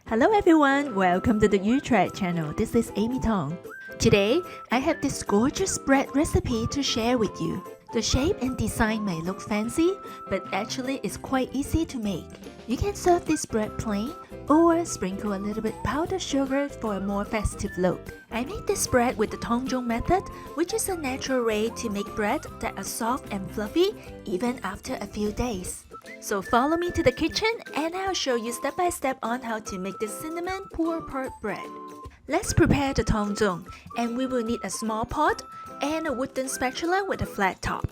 Hello everyone, welcome to the YouTrade channel. This is Amy Tong. Today, I have this gorgeous bread recipe to share with you. The shape and design may look fancy, but actually it's quite easy to make. You can serve this bread plain or sprinkle a little bit powdered sugar for a more festive look. I made this bread with the Tang Zhong method, which is a natural way to make bread that are soft and fluffy even after a few days. So follow me to the kitchen and I'll show you step by step on how to make this cinnamon pour-part bread. Let's prepare the Tang Zhong, and we will need a small pot and a wooden spatula with a flat top.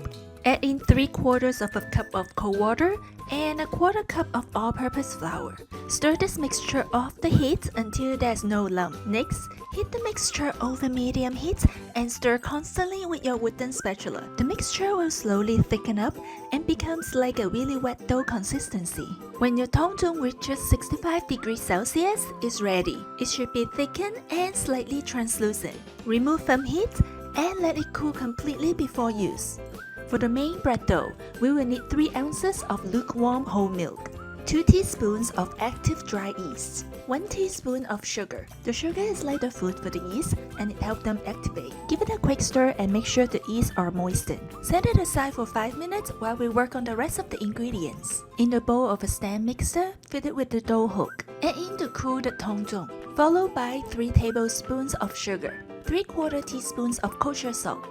Add in 3/4 of a cup of cold water and a 1/4 cup of all-purpose flour. Stir this mixture off the heat until there's no lump. Next, heat the mixture over medium heat and stir constantly with your wooden spatula. The mixture will slowly thicken up and becomes like a really wet dough consistency. When your Tang Zhong reaches 65 degrees Celsius, it's ready. It should be thickened and slightly translucent. Remove from heat and let it cool completely before use. For the main bread dough, we will need 3 ounces of lukewarm whole milk, 2 teaspoons of active dry yeast, 1 teaspoon of sugar. The sugar is like the food for the yeast and it helps them activate. Give it a quick stir and make sure the yeast are moistened. Set it aside for 5 minutes while we work on the rest of the ingredients. In the bowl of a stand mixer, fill it with the dough hook. Add in the cooled Tang Zhong, followed by 3 tablespoons of sugar, 3/4 teaspoons of kosher salt,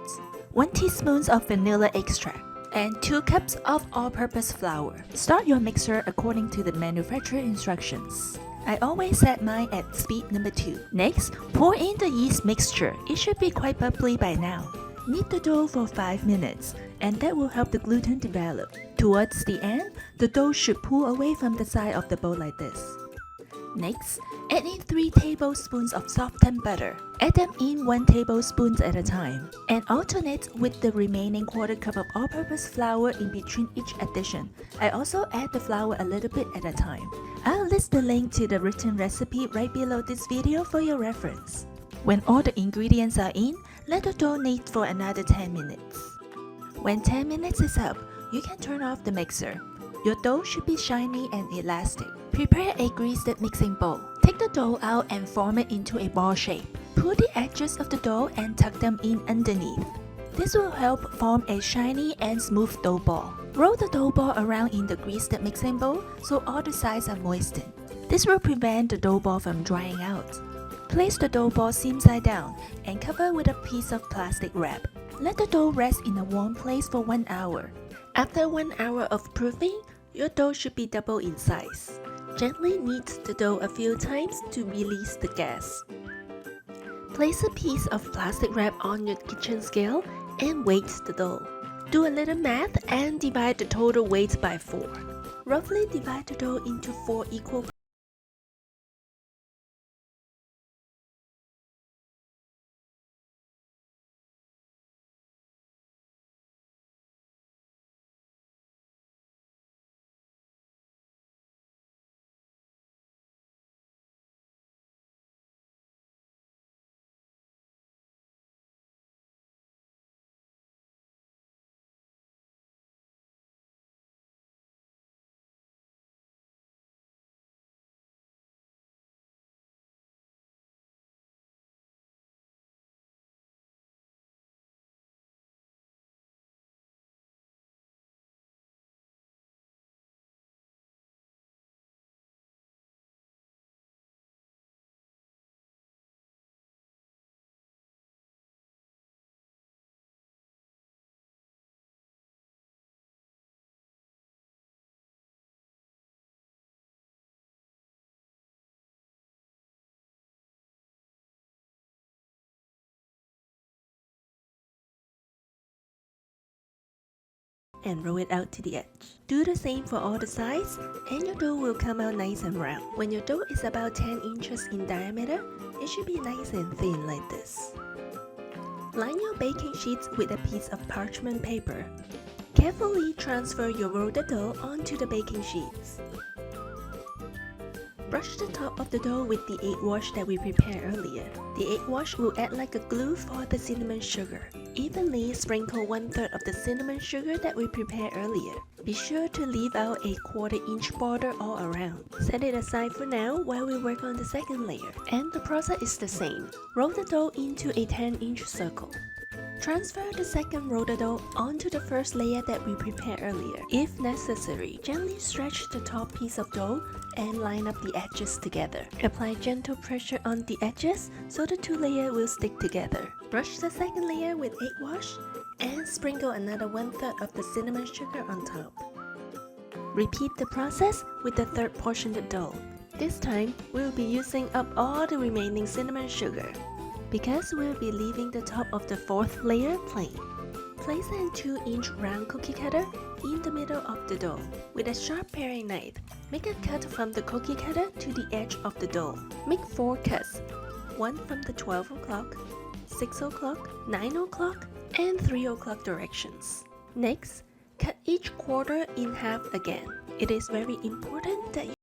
1 teaspoon of vanilla extract, and 2 cups of all-purpose flour. Start your mixer according to the manufacturer instructions. I always set mine at speed number 2. Next, pour in the yeast mixture. It should be quite bubbly by now. Knead the dough for 5 minutes, and that will help the gluten develop. Towards the end, the dough should pull away from the side of the bowl like this. Next, add in 3 tablespoons of softened butter. Add them in 1 tablespoon at a time, and alternate with the remaining 1/4 cup of all-purpose flour in between each addition. I also add the flour a little bit at a time. I'll list the link to the written recipe right below this video for your reference. When all the ingredients are in, let the dough knead for another 10 minutes. When 10 minutes is up, you can turn off the mixer. Your dough should be shiny and elastic. Prepare a greased mixing bowl. Take the dough out and form it into a ball shape. Pull the edges of the dough and tuck them in underneath. This will help form a shiny and smooth dough ball. Roll the dough ball around in the greased mixing bowl so all the sides are moistened. This will prevent the dough ball from drying out. Place the dough ball seam side down and cover with a piece of plastic wrap. Let the dough rest in a warm place for 1 hour. After 1 hour of proofing, your dough should be double in size. Gently knead the dough a few times to release the gas. Place a piece of plastic wrap on your kitchen scale and weight the dough. Do a little math and divide the total weight by 4. Roughly divide the dough into 4 equal and roll it out to the edge. Do the same for all the sides and your dough will come out nice and round. When your dough is about 10 inches in diameter, it should be nice and thin like this. Line your baking sheets with a piece of parchment paper. Carefully transfer your rolled dough onto the baking sheets. Brush the top of the dough with the egg wash that we prepared earlier. The egg wash will act like a glue for the cinnamon sugar. Evenly sprinkle 1/3 of the cinnamon sugar that we prepared earlier. Be sure to leave out a 1/4-inch border all around. Set it aside for now while we work on the second layer. And the process is the same. Roll the dough into a 10-inch circle. Transfer the second rolled dough onto the first layer that we prepared earlier. If necessary, gently stretch the top piece of dough and line up the edges together. Apply gentle pressure on the edges so the 2 layers will stick together. Brush the second layer with egg wash and sprinkle another 1/3 of the cinnamon sugar on top. Repeat the process with the third portion of dough. This time, we'll be using up all the remaining cinnamon sugar, because we'll be leaving the top of the 4th layer plain. Place a 2-inch round cookie cutter in the middle of the dough. With a sharp paring knife, make a cut from the cookie cutter to the edge of the dough. Make 4 cuts, one from the 12 o'clock, 6 o'clock, 9 o'clock, and 3 o'clock directions. Next, cut each quarter in half again. It is very important that you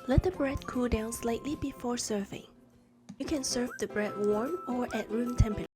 let the bread cool down slightly before serving. You can serve the bread warm or at room temperature.